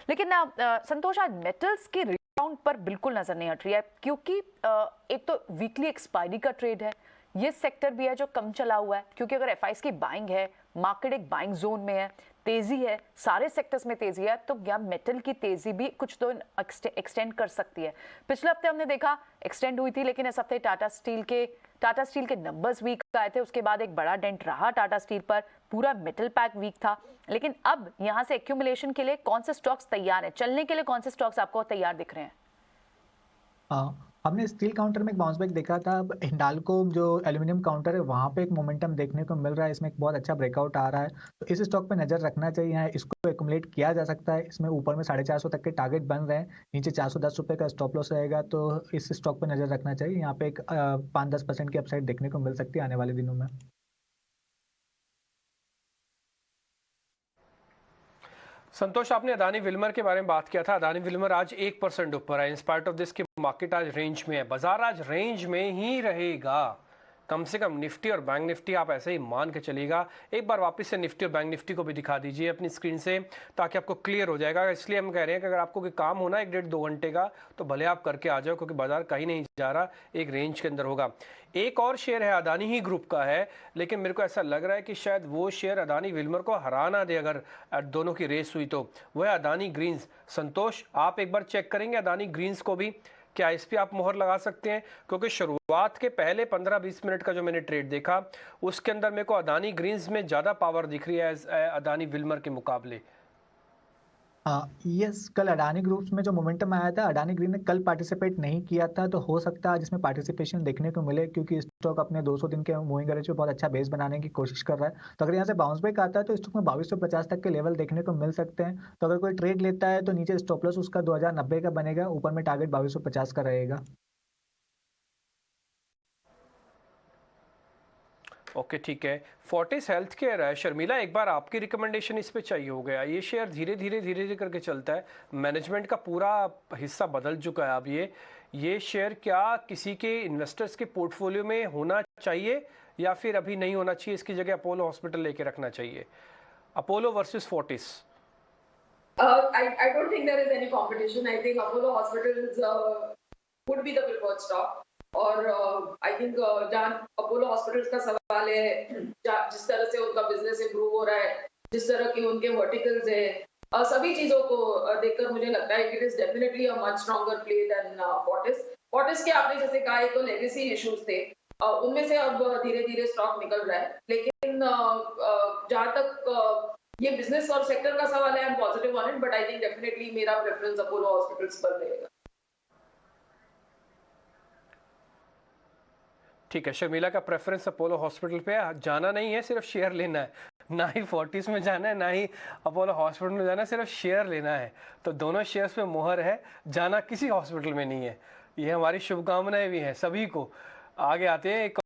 लेकिन संतोष, आज मेटल्स की रिबाउंड पर बिल्कुल नजर नहीं हट रही है, क्योंकि एक तो वीकली एक्सपायरी का ट्रेड है, ये सेक्टर भी है जो कम चला हुआ है, क्योंकि अगर एफआईएस की बाइंग है, मार्केट एक बाइंग जोन में है, तेजी है, सारे सेक्टर्स में तेजी है, तो क्या मेटल की तेजी भी कुछ तो एक्सटेंड कर सकती है। पिछले हफ्ते हमने देखा एक्सटेंड हुई थी, लेकिन इस हफ्ते टाटा स्टील के नंबर्स वीक आए थे, उसके बाद एक बड़ा डेंट रहा टाटा स्टील पर, पूरा मेटल पैक वीक था। लेकिन अब यहां से एक्यूमुलेशन के लिए कौन से स्टॉक्स तैयार हैं, चलने के लिए कौन से स्टॉक्स आपको तैयार दिख रहे हैं? हमने स्टील काउंटर में एक बाउंस बैक देखा था। अब हिंडाल्को जो एल्यूमिनियम काउंटर है वहां पे एक मोमेंटम देखने को मिल रहा है, इसमें एक बहुत अच्छा ब्रेकआउट आ रहा है, तो इस स्टॉक पे नजर रखना चाहिए। यहाँ इसको एक्युमुलेट किया जा सकता है, इसमें ऊपर में 450 तक के टारगेट बन रहे हैं, नीचे 410 रुपए का स्टॉप लॉस रहेगा, तो इस स्टॉक पे नजर रखना चाहिए। यहाँ पे एक 5-10% की अपसाइड देखने को मिल सकती है आने वाले दिनों में। संतोष, आपने अदानी विल्मर के बारे में बात किया था। अदानी विल्मर आज 1% ऊपर है, इन स्पाइट ऑफ दिस की मार्केट आज रेंज में है, बाजार आज रेंज में ही रहेगा। कम से कम निफ्टी और बैंक निफ्टी आप ऐसे ही मान के चलिएगा। एक बार वापस से निफ्टी और बैंक निफ्टी को भी दिखा दीजिए अपनी स्क्रीन से, ताकि आपको क्लियर हो जाएगा। इसलिए हम कह रहे हैं कि अगर आपको कोई काम होना 1-1.5-2 घंटे का, तो भले आप करके आ जाओ, क्योंकि बाजार कहीं नहीं जा रहा, एक रेंज के अंदर होगा। एक और शेयर है, अदानी ही ग्रुप का है, लेकिन मेरे को ऐसा लग रहा है कि शायद वो शेयर अदानी विल्मर को हरा ना दे अगर दोनों की रेस हुई तो। वो है अदानी ग्रीन्स। संतोष, आप एक बार चेक करेंगे अदानी ग्रीन्स को भी, क्या इस पे आप मोहर लगा सकते हैं? क्योंकि शुरुआत के पहले 15-20 मिनट का जो मैंने ट्रेड देखा, उसके अंदर मेरे को अदानी ग्रीन्स में ज्यादा पावर दिख रही है अदानी विल्मर के मुकाबले। यस, कल अडानी ग्रुप्स में जो मोमेंटम आया था, अडानी ग्रीन ने कल पार्टिसिपेट नहीं किया था, तो हो सकता है आज इसमें पार्टिसिपेशन देखने को मिले, क्योंकि स्टॉक अपने 200 दिन के मूविंग एवरेज पे बहुत अच्छा बेस बनाने की कोशिश कर रहा है। तो अगर यहाँ से बाउंस बैक आता है तो स्टॉक में 2250 तक के लेवल देखने को मिल सकते हैं। तो अगर कोई ट्रेड लेता है तो नीचे स्टॉप लॉस उसका 2090 का बनेगा, ऊपर में टारगेट 2250 का रहेगा। ओके, ठीक है। फोर्टिस हेल्थ केयर है, शर्मिला एक बार आपकी रिकमेंडेशन इस पे चाहिए हो गया। ये शेयर धीरे धीरे करके चलता है, मैनेजमेंट का पूरा हिस्सा बदल चुका है अब। ये शेयर क्या किसी के इन्वेस्टर्स के पोर्टफोलियो में होना चाहिए, या फिर अभी नहीं होना चाहिए, इसकी जगह अपोलो हॉस्पिटल लेके रखना चाहिए? Apollo versus Fortis. I don't think there is any competition. I think Apollo Hospitals would be the preferred stock. और आई थिंक जहाँ अपोलो हॉस्पिटल्स का सवाल है, जिस तरह से उनका बिजनेस इंप्रूव हो रहा है, जिस तरह की उनके वर्टिकल्स है, सभी चीजों को देखकर मुझे लगता है कि it is definitely a much stronger play than Fortis. Fortis के आपने जैसे कहा तो लेगेसी इश्यूज थे, उनमें से अब धीरे धीरे स्टॉक निकल रहा है। लेकिन जहाँ तक ये बिजनेस और सेक्टर का सवाल है, I am positive on it, but I think definitely मेरा प्रेफरेंस अपोलो हॉस्पिटल्स पर रहेगा। ठीक है, शर्मिला का प्रेफरेंस अपोलो हॉस्पिटल पे है। जाना नहीं है, सिर्फ शेयर लेना है, ना ही फोर्टिस में जाना है ना ही अपोलो हॉस्पिटल में जाना है, सिर्फ शेयर लेना है। तो दोनों शेयर्स पे मोहर है, जाना किसी हॉस्पिटल में नहीं है। ये हमारी शुभकामनाएं भी हैं सभी को। आगे आते हैं एक